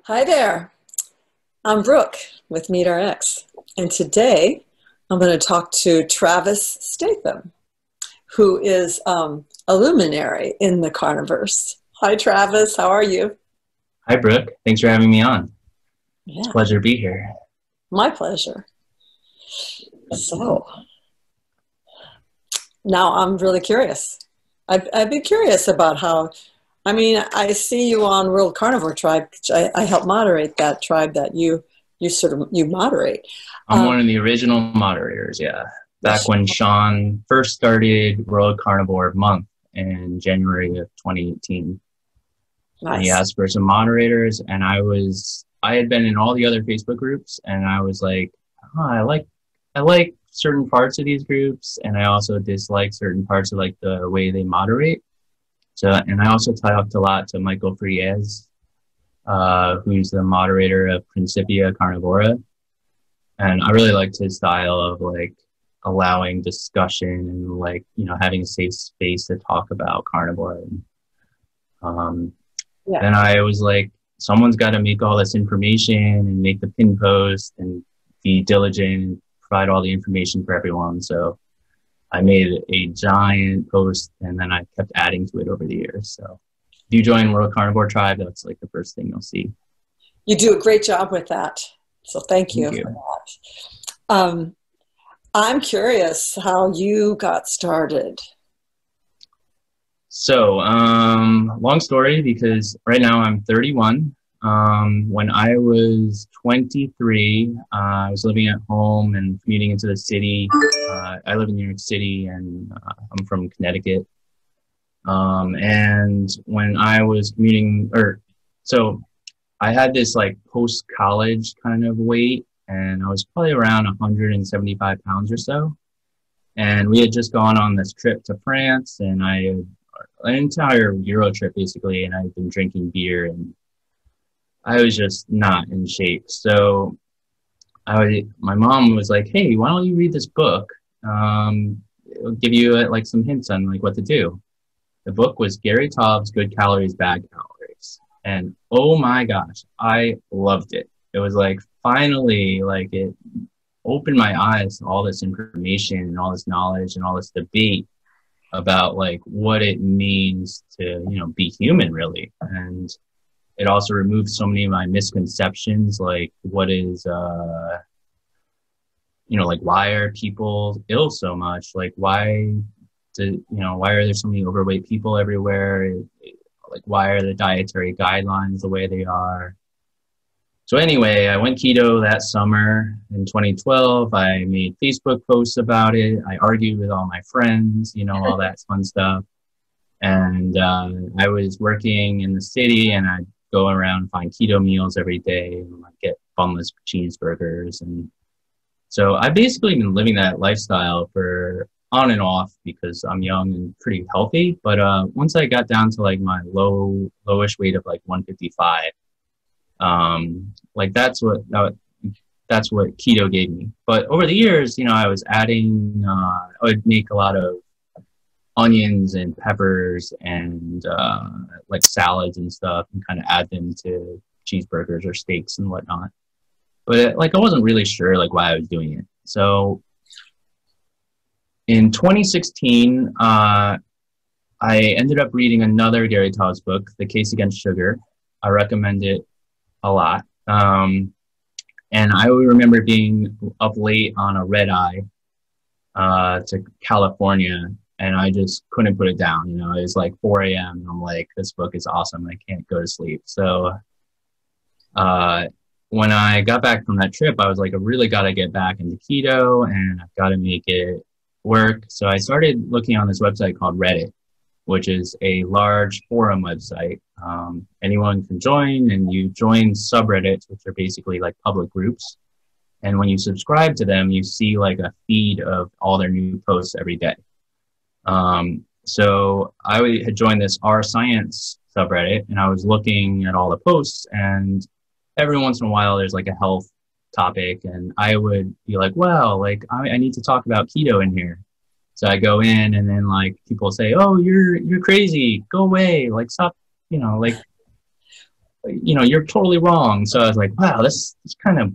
Hi there. I'm Brooke with MeetRx, and today I'm going to talk to Travis Statham, who is a luminary in the carniverse. Hi, Travis. How are you? Hi, Brooke. Thanks for having me on. It's a Yeah, pleasure to be here. my pleasure. So now I'm really curious. I'd be curious about how, I see you on World Carnivore Tribe. I help moderate that tribe that you moderate. I'm one of the original moderators, yeah. Back Yes. when Sean first started World Carnivore Month in January of 2018. And he Nice. asked for some moderators, and I had been in all the other Facebook groups, and I was like, oh, I like certain parts of these groups, and I also dislike certain parts of like the way they moderate. So, and I also talked a lot to Michael Friez, who's the moderator of Principia Carnivora. And I really liked his style of like allowing discussion and like, having a safe space to talk about carnivore. And, Yeah. then I was like, someone's got to make all this information and make the pin post and be diligent and provide all the information for everyone. So I made a giant post and then I kept adding to it over the years. So if you join World Carnivore Tribe, that's like the first thing you'll see. You do a great job with that. So thank Thank you for you. that. I'm curious how you got started. So, long story because right now I'm 31. When I was 23, I was living at home and commuting into the city. I live in New York City and I'm from Connecticut. And when I was commuting, so I had this like post-college kind of weight, and I was probably around 175 pounds or so. And we had just gone on this trip to France, and I had an entire Euro trip basically, and I'd been drinking beer, and I was just not in shape. So my mom was like, "Hey, why don't you read this book? It'll give you like some hints on like what to do." The book was Gary Taubes' Good Calories, Bad Calories. And oh my gosh, I loved it. It was like finally, like it opened my eyes to all this information and all this knowledge and all this debate about like what it means to, be human really. And it also removed so many of my misconceptions, like what is, like why are people ill so much? Like why are there so many overweight people everywhere? Like, why are the dietary guidelines the way they are? So anyway, I went keto that summer in 2012. I made Facebook posts about it. I argued with all my friends, all that fun stuff. And I was working in the city, and I'd go around and find keto meals every day and I'd get bunless cheeseburgers. And so I've basically been living that lifestyle for on and off because I'm young and pretty healthy. But once I got down to like my lowish weight of like 155, like that's what keto gave me. But over the years, I was adding, I would make a lot of onions and peppers and like salads and stuff and kind of add them to cheeseburgers or steaks and whatnot. But like I wasn't really sure like why I was doing it. So in 2016, I ended up reading another Gary Taubes book, The Case Against Sugar. I recommend it a lot. And I remember being up late on a red eye to California, and I just couldn't put it down. It was like 4 a.m. and I'm like, this book is awesome. I can't go to sleep. So when I got back from that trip, I was like, I really got to get back into keto and I've got to make it work. So I started looking on this website called Reddit, which is a large forum website. Anyone can join, and you join subreddits, which are basically like public groups. And when you subscribe to them, you see like a feed of all their new posts every day. So I had joined this R Science subreddit, and I was looking at all the posts, and every once in a while there's like a health topic, and I would be like, well, like I need to talk about keto in here. So I go in, and then like people say, oh, you're crazy, go away, like stop, like you know, you're totally wrong. So I was like, wow, this kind of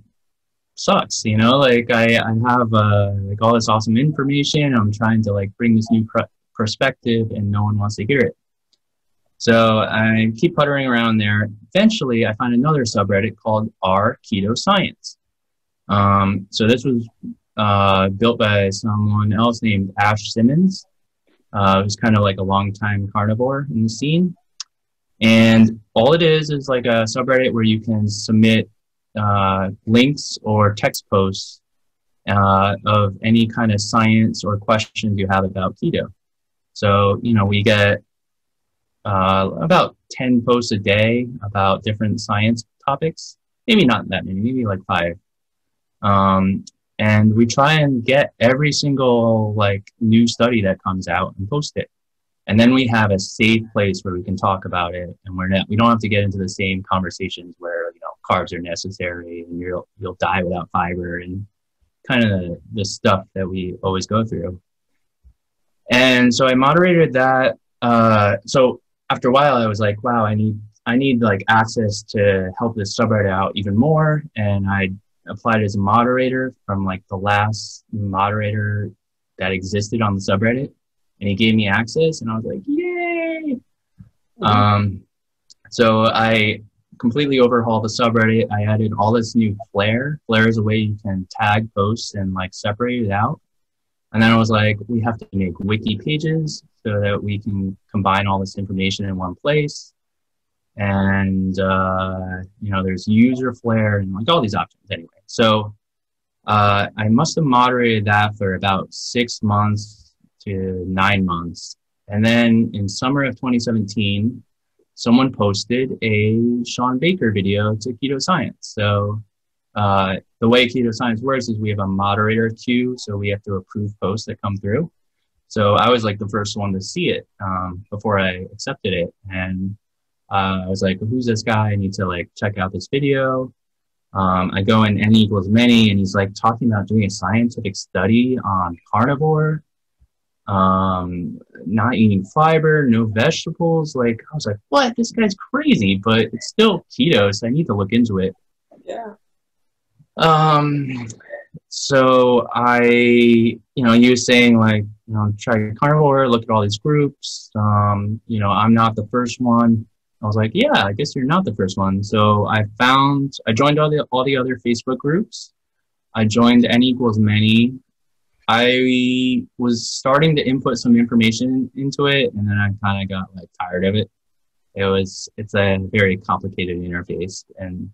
sucks, you know, like I have like all this awesome information. I'm trying to like bring this new perspective and no one wants to hear it. So I keep puttering around there. Eventually I find another subreddit called R Keto Science. So this was built by someone else named Ash Simmons. Who's kind of like a longtime carnivore in the scene. And all it is like a subreddit where you can submit links or text posts of any kind of science or questions you have about keto. So, you know, we get about 10 posts a day about different science topics. Maybe not that many, maybe like 5. And we try and get every single like new study that comes out and post it. And then we have a safe place where we can talk about it, and we don't have to get into the same conversations where, you know, carbs are necessary and you'll die without fiber and kind of the stuff that we always go through. And so I moderated that. So after a while I was like, wow, I need like access to help this subreddit out even more. And I applied as a moderator from like the last moderator that existed on the subreddit, and he gave me access, and I was like, yay. So I completely overhauled the subreddit. I added all this new flair. Flair is a way you can tag posts and like separate it out. And then I was like, we have to make wiki pages so that we can combine all this information in one place. And, you know, there's user flair and like all these options anyway. So I must have moderated that for about 6 months to 9 months. And then in summer of 2017, someone posted a ShawnBaker video to Keto Science. So the way Keto Science works is we have a moderator queue, so we have to approve posts that come through. So I was like the first one to see it before I accepted it. And I was like, who's this guy? I need to like check out this video. I go in N equals many, and he's like talking about doing a scientific study on carnivore, not eating fiber, no vegetables. Like, I was like, what? This guy's crazy, but it's still keto, so I need to look into it. Yeah. So you know, he was saying like, you know, try carnivore, look at all these groups. You know, I'm not the first one. I was like, yeah, I guess you're not the first one. So I joined all the other Facebook groups. I joined N equals many. I was starting to input some information into it, and then I kind of got like tired of it. It's a very complicated interface, and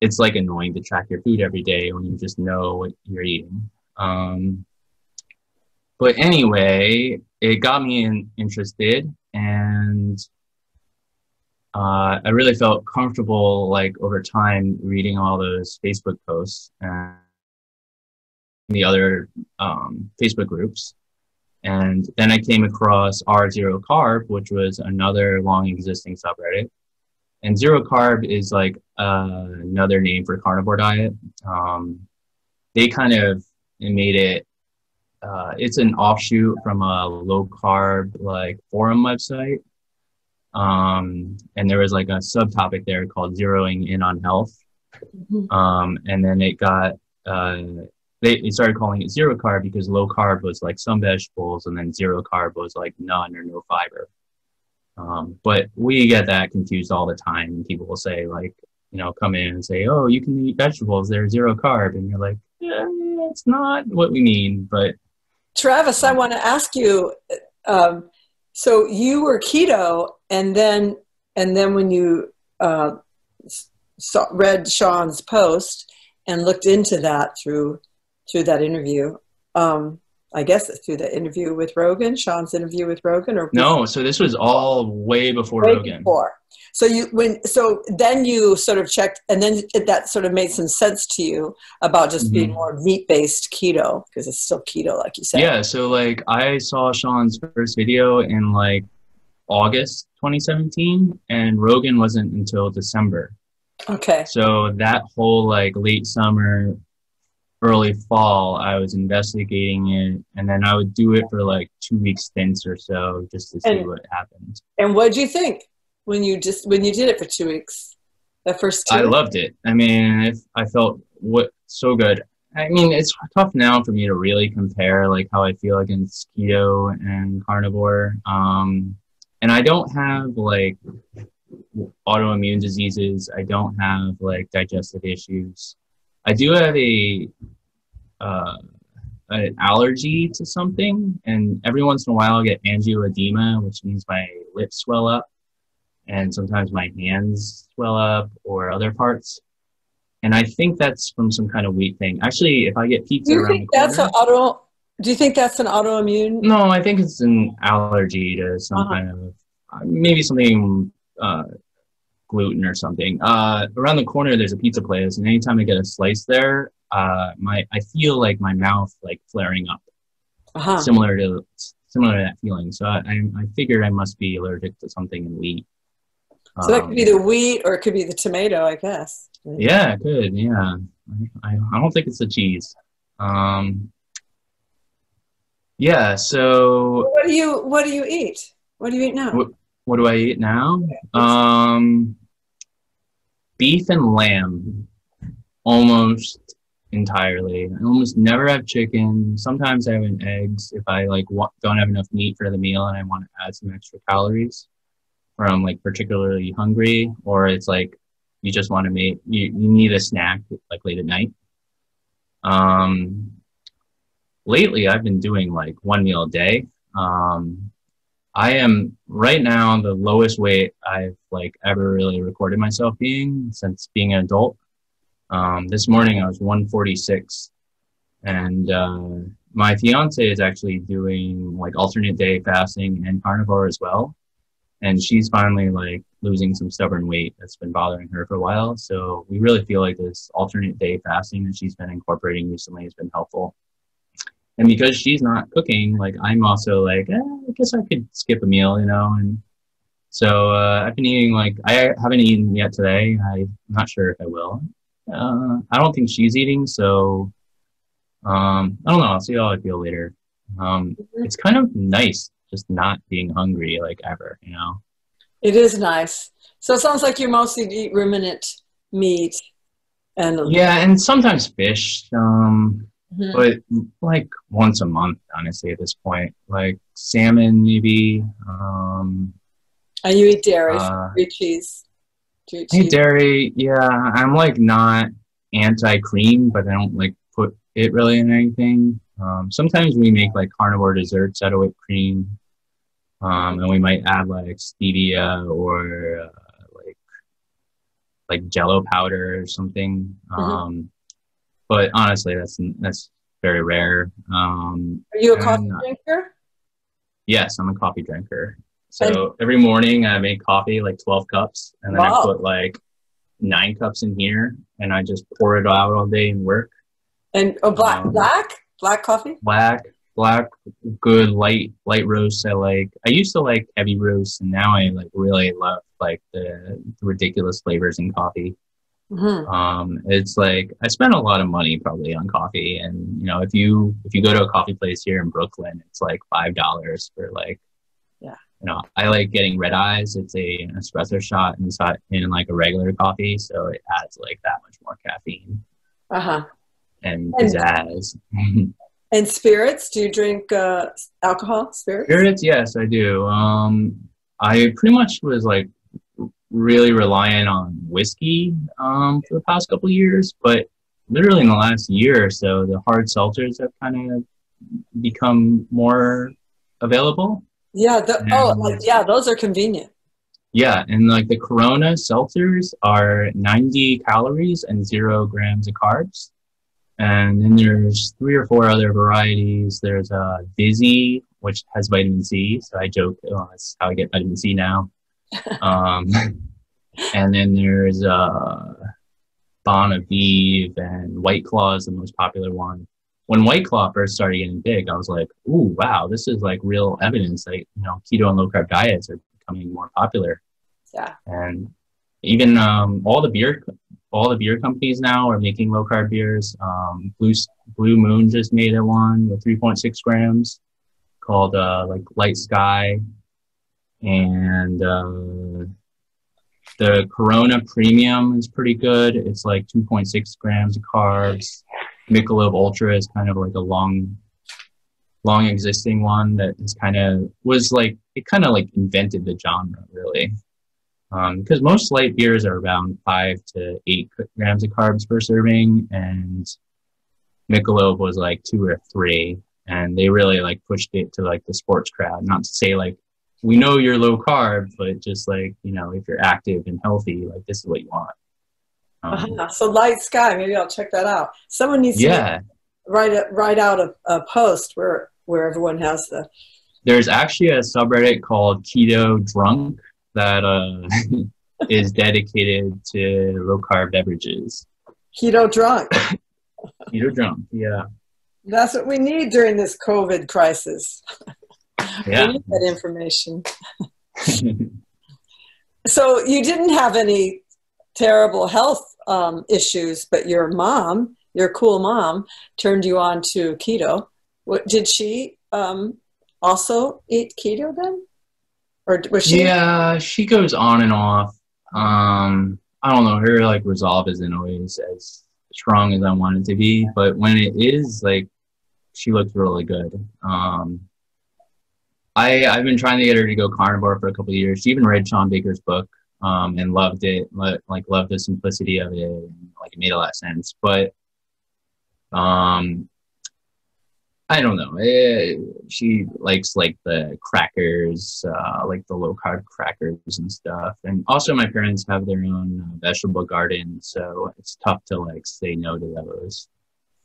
it's like annoying to track your food every day when you just know what you're eating. But anyway, it got me interested, and I really felt comfortable like over time reading all those Facebook posts and the other Facebook groups. And then I came across our Zerocarb, which was another long existing subreddit. And Zerocarb is like another name for carnivore diet. They kind of made it, it's an offshoot from a low carb like forum website. And there was like a subtopic there called Zeroing In on Health. And then it got, they started calling it Zerocarb because low carb was like some vegetables, and then zero carb was like none or no fiber. But we get that confused all the time. People will say like, you know, come in and say, oh, you can eat vegetables, they're zero carb. And you're like, it's not what we mean. But Travis, I want to ask you, so you were keto, and then when you read Shawn's post and looked into that through that interview, I guess it's through the interview with Rogan, Shawn's interview with Rogan, or no? So this was all way before Rogan. So then you sort of checked, and then that sort of made some sense to you about just being more meat-based keto, because it's still keto, like you said. Yeah. So like I saw Shawn's first video in like August 2017, and Rogan wasn't until December. Okay. So that whole like late summer, early fall, I was investigating it, and then I would do it for like 2-week stints or so just to see what happened. And what did you think when you did it for 2 weeks? That first I two? loved it. I mean, I felt so good. I mean, it's tough now for me to really compare like how I feel against keto and carnivore. And I don't have like autoimmune diseases. I don't have like digestive issues. I do have uh, an allergy to something, and every once in a while I get angioedema, which means my lips swell up, and sometimes my hands swell up or other parts. And I think that's from some kind of wheat thing. Actually, if I get Do pizza you around think the that's an corner, auto? Do you think that's an autoimmune? no, I think it's an allergy to some Uh-huh. kind of maybe something gluten or something. Around the corner, there's a pizza place, and anytime I get a slice there, I feel like my mouth like flaring up, Uh-huh. similar to that feeling. So I figured I must be allergic to something in wheat. So that could be Um, the wheat or it could be the tomato, I guess. yeah, good. Yeah, I don't think it's the cheese. Um, yeah. So What do you eat? What do you eat now? what what do I eat now? Yes. Beef and lamb, almost entirely. I almost never have chicken. Sometimes I have an eggs if I like don't have enough meat for the meal and I want to add some extra calories, or I'm like particularly hungry, or it's like you just want to you need a snack like late at night. Um, Lately I've been doing like one meal a day. Um, I am right now the lowest weight I've like ever really recorded myself being since being an adult. This morning I was 146, and my fiance is actually doing like alternate day fasting and carnivore as well. And she's finally like losing some stubborn weight that's been bothering her for a while. So we really feel like this alternate day fasting that she's been incorporating recently has been helpful. And because she's not cooking, like I'm also like, I guess I could skip a meal, you know. And so I've been eating like I haven't eaten yet today. I'm not sure if I will. I don't think she's eating, so I don't know. I'll see how I feel later. It's kind of nice just not being hungry like ever, you know. It is nice. So it sounds like you mostly eat ruminant meat and Yeah, and sometimes fish. Mhm. But like once a month, honestly, at this point, like salmon maybe. And you eat dairy, Uh, you eat cheese. Do you eat I eat cheese? dairy. Yeah, I'm like not anti-cream, but I don't like put it really in anything. Sometimes we make like carnivore desserts out of whipped cream, and we might add like stevia or like Jello powder or something. Mhm. But honestly, that's very rare. Are you a coffee And drinker? yes, I'm a coffee drinker. And So every morning I make coffee, like 12 cups, and then I wow. put like 9 cups in here, and I just pour it out all day and work. And Um, black coffee? black, black, good light roasts. I used to like heavy roasts, and now I like really love like the ridiculous flavors in coffee. Hmm. It's like I spend a lot of money probably on coffee, and you know if you go to a coffee place here in Brooklyn, it's like $5 for like, Yeah. you know, I like getting red eyes. It's an espresso shot inside in like a regular coffee, so it adds like that much more caffeine Uh-huh. and And pizzazz. and spirits? Do you drink alcohol, spirits? Spirits, yes, I do. I pretty much was like really reliant on whiskey for the past couple of years, but literally in the last year or so, the hard seltzers have kind of become more available. Yeah, like And yeah, those are convenient. yeah, and like the Corona seltzers are 90 calories and 0 grams of carbs. And then there's 3 or 4 other varieties. There's Vizzy, which has vitamin C. So I joke, oh, that's how I get vitamin C now. Um, and then there's Bon Aviv, and White Claw is the most popular one. When White Claw first started getting big, I was like, "Ooh, wow, this is like real evidence that keto and low carb diets are becoming more popular." Yeah. And even all the beer companies now are making low carb beers. Blue Moon just made a one with 3.6 grams called like Light Sky, and The Corona Premium is pretty good. It's like 2.6 grams of carbs. Michelob Ultra is kind of like a long existing one that is kind of invented the genre, really. Because most light beers are around 5 to 8 grams of carbs per serving, and Michelob was like 2 or 3, and they really like pushed it to like the sports crowd. Not to say like, we know you're low carb, but just like, you know, if you're active and healthy, like this is what you want. So Light Sky, maybe I'll check that out. Someone needs to write out a post where everyone has the. There's actually a subreddit called Keto Drunk that is dedicated to low carb beverages. Keto Drunk. Keto Drunk, yeah. That's what we need during this COVID crisis. Yeah. We need that information. So you didn't have any terrible health issues, but your mom, your cool mom, turned you on to keto. Did she also eat keto then? Or was she? Yeah, she goes on and off. I don't know, her like resolve isn't always as strong as I want it to be, but when it is, like, she looks really good. I've been trying to get her to go carnivore for a couple of years. She even read ShawnBaker's book and loved it, loved the simplicity of it, and, like, it made a lot of sense. But I don't know. She likes like the crackers, like the low carb crackers and stuff. And also my parents have their own vegetable garden, so it's tough to like say no to those.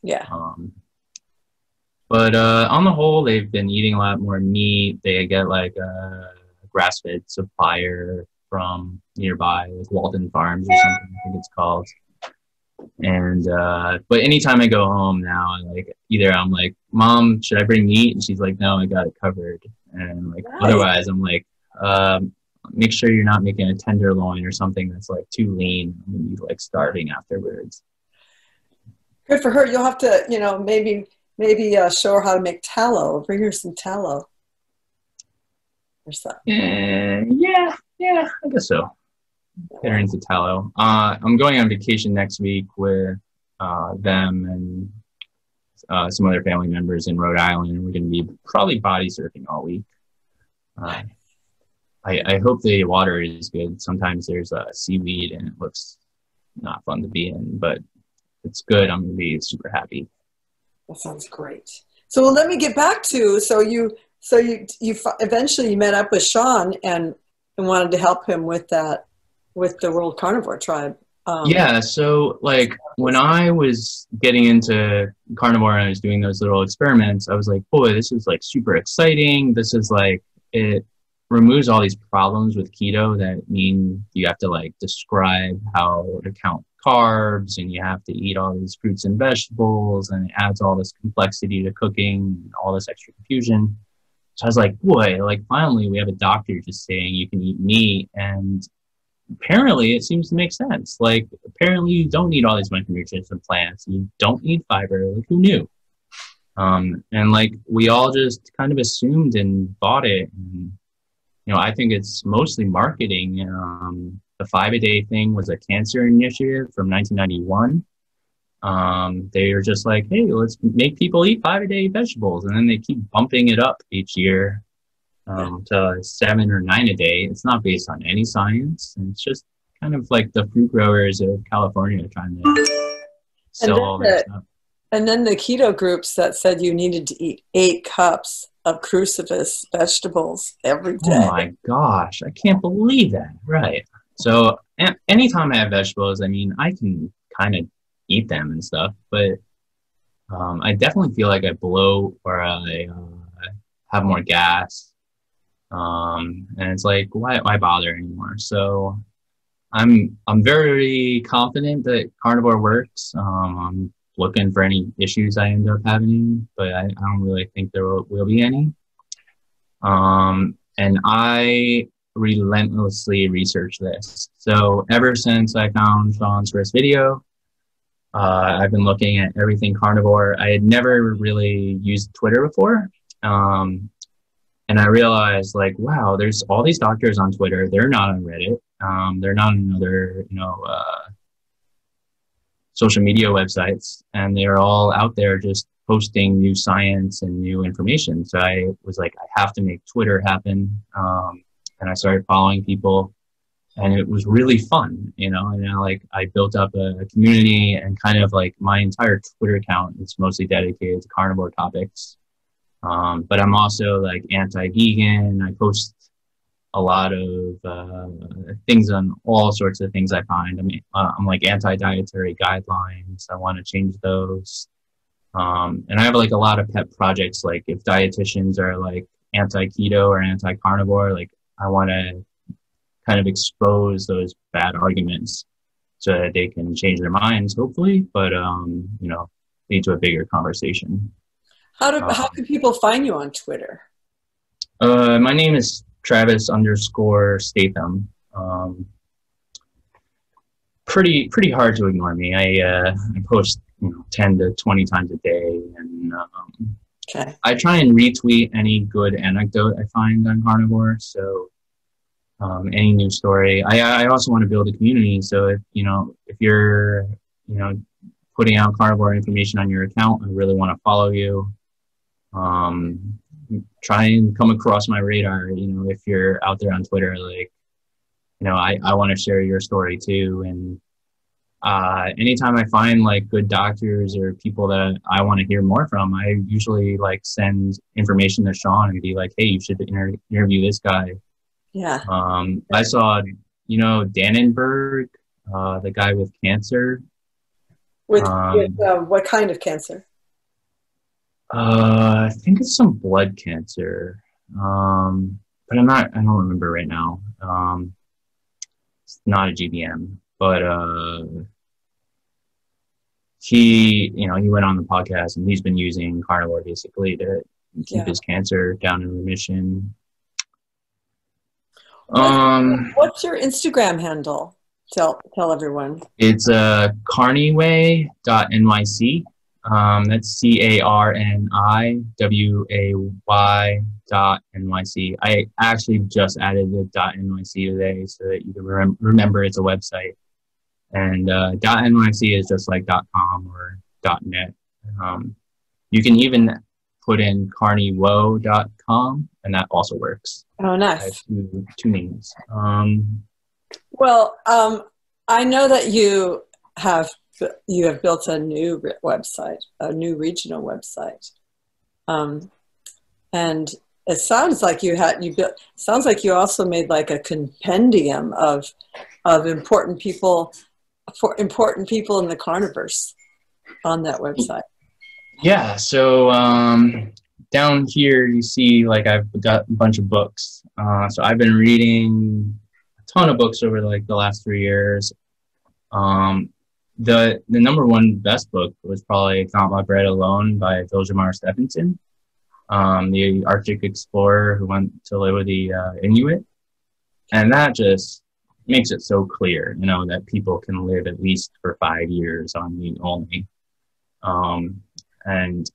Yeah. But on the whole, they've been eating a lot more meat. They get like a grass-fed supplier from nearby, like Walden Farms or something, I think it's called. And but anytime I go home now, either I'm like, Mom, should I bring meat? And she's like, no, I got it covered. And like, nice. Otherwise I'm like, make sure you're not making a tenderloin or something that's like too lean. I'm gonna be like starving afterwards. Good for her. You'll have to, you know, maybe show her how to make tallow. Bring her some tallow or something. Yeah, I guess so. Get her into tallow. I'm going on vacation next week with them and some other family members in Rhode Island. We're going to be probably body surfing all week. I hope the water is good. Sometimes there's seaweed and it looks not fun to be in, but it's good. I'm going to be super happy. That sounds great. So let me get back to, so you eventually met up with Shawn and wanted to help him with that, with the World Carnivore Tribe. Yeah, so like when I was getting into carnivore and I was doing those little experiments, I was like, boy, this is like super exciting. This is like, it removes all these problems with keto that mean you have to like describe how to count carbs and you have to eat all these fruits and vegetables, and it adds all this complexity to cooking and all this extra confusion. So I was like, boy, like finally we have a doctor just saying you can eat meat, and apparently it seems to make sense. Like apparently you don't need all these micronutrients in plants. You don't need fiber. Like who knew? And like we all just kind of assumed and bought it. And, you know, I think it's mostly marketing. The 5-a-day thing was a cancer initiative from 1991. They were just like, hey, let's make people eat 5-a-day vegetables. And then they keep bumping it up each year to 7 or 9 a day. It's not based on any science. And it's just kind of like the fruit growers of California trying to sell all their stuff. And then the keto groups that said you needed to eat 8 cups of cruciferous vegetables every day. Oh my gosh, I can't believe that. Right. So anytime I have vegetables, I mean, I can kind of eat them and stuff, but I definitely feel like I bloat or I have more gas. And it's like, why bother anymore? So I'm very confident that carnivore works. I'm looking for any issues I end up having, but I don't really think there will be any. And I relentlessly research this. So ever since I found Shawn's first video, I've been looking at everything carnivore. I had never really used Twitter before. And I realized like, wow, there's all these doctors on Twitter. They're not on Reddit. They're not on other, social media websites, and they're all out there just posting new science and new information. So I was like, I have to make Twitter happen. And I started following people, and it was really fun, and I built up a community, and kind of like my entire Twitter account is mostly dedicated to carnivore topics. But I'm also like anti-vegan. I post a lot of things on all sorts of things I find. I mean, I'm like anti-dietary guidelines. I want to change those. And I have like a lot of pet projects. Like if dietitians are like anti-keto or anti-carnivore, like I want to kind of expose those bad arguments so that they can change their minds, hopefully, but, lead to a bigger conversation. How can people find you on Twitter? My name is Travis_Statham. Pretty hard to ignore me. I post 10 to 20 times a day, and Okay. I try and retweet any good anecdote I find on carnivore. So any news story. I also want to build a community. So if you're putting out carnivore information on your account, I really want to follow you. Try and come across my radar. If you're out there on Twitter, like, I want to share your story too. And anytime I find like good doctors or people that I want to hear more from, I usually like send information to Shawn and be like, hey, you should interview this guy. Yeah. I saw, Dannenberg, the guy with cancer. With what kind of cancer? I think it's some blood cancer. But I don't remember right now. It's not a GBM, but he went on the podcast, and he's been using carnivore basically to keep his cancer down in remission. What's your Instagram handle? Tell everyone. It's carniway.nyc. That's CarniWay.NYC. I actually just added the .nyc today so that you can remember it's a website. And .nyc is just like .com or .net. You can even put in carnivo.com, and that also works. Oh, nice. I have two names. Well, I know that you have built a new website, a new regional website, and it sounds like sounds like you also made like a compendium of important people in the carnivorse on that website. Yeah. So down here you see like I've got a bunch of books. So I've been reading a ton of books over like the last 3 years. The number one best book was probably Count My Bread Alone by Valdemar Stephenson, the Arctic explorer who went to live with the Inuit. And that just makes it so clear, that people can live at least for 5 years on meat only. And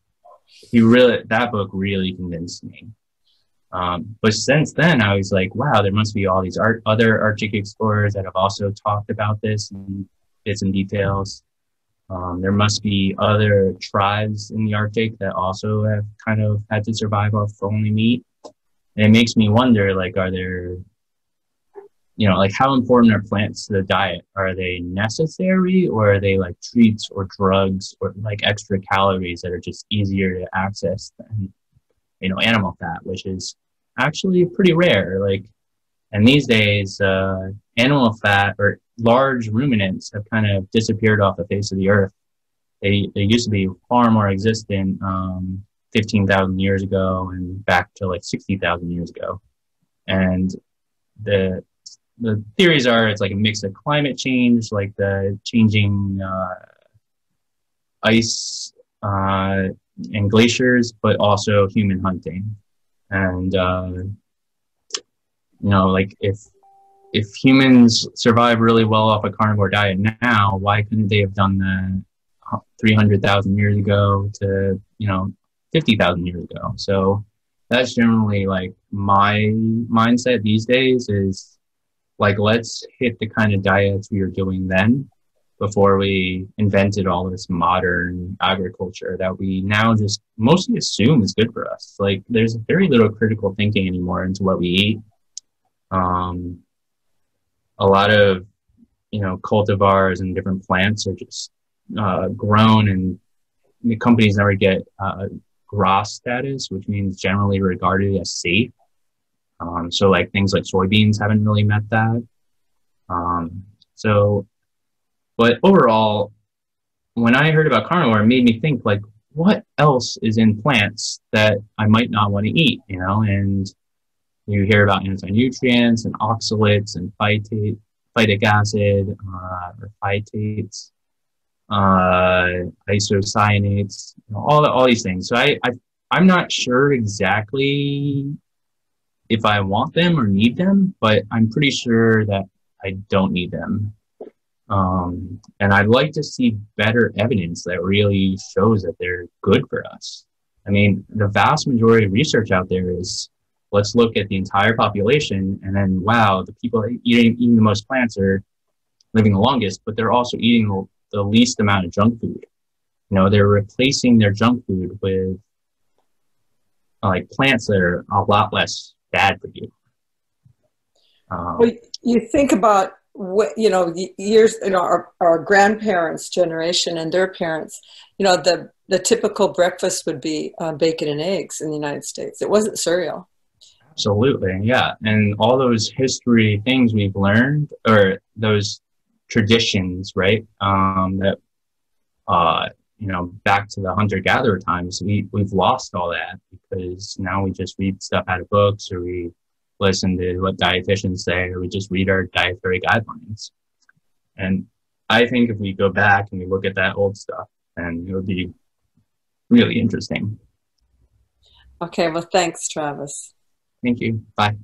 that book really convinced me. But since then, I was like, wow, there must be all these other Arctic explorers that have also talked about this in bits and details. There must be other tribes in the Arctic that also have kind of had to survive off only meat. And it makes me wonder, like, are there, like how important are plants to the diet? Are they necessary, or are they like treats or drugs or like extra calories that are just easier to access than, animal fat, which is actually pretty rare. Like, and these days, animal fat or large ruminants have kind of disappeared off the face of the earth. They used to be far more existent 15,000 years ago and back to like 60,000 years ago. And the theories are it's like a mix of climate change, like the changing ice and glaciers, but also human hunting. And like if humans survive really well off a carnivore diet now, why couldn't they have done that 300,000 years ago to 50,000 years ago? So that's generally like my mindset these days is like, let's hit the kind of diets we were doing then before we invented all this modern agriculture that we now just mostly assume is good for us. Like, there's very little critical thinking anymore into what we eat. A lot of, cultivars and different plants are just grown, and the companies never get GRAS status, which means generally regarded as safe. So like things like soybeans haven't really met that. But overall, when I heard about carnivore, it made me think, like, what else is in plants that I might not want to eat, and you hear about anti-nutrients and oxalates and phytic acid, or phytates, isocyanates, all these things. So I'm not sure exactly if I want them or need them, but I'm pretty sure that I don't need them. And I'd like to see better evidence that really shows that they're good for us. I mean, the vast majority of research out there is, let's look at the entire population, and then, wow, the people eating the most plants are living the longest, but they're also eating the least amount of junk food. They're replacing their junk food with like plants that are a lot less bad for you. Well, you think about years, our grandparents' generation and their parents. The typical breakfast would be bacon and eggs in the United States. It wasn't cereal. Absolutely, yeah. And all those history things we've learned, or those traditions, right? That back to the hunter-gatherer times, we've lost all that, because now we just read stuff out of books, or we listen to what dietitians say, or we just read our dietary guidelines. And I think if we go back and we look at that old stuff, then it would be really interesting. Okay, well, thanks, Travis. Thank you. Bye.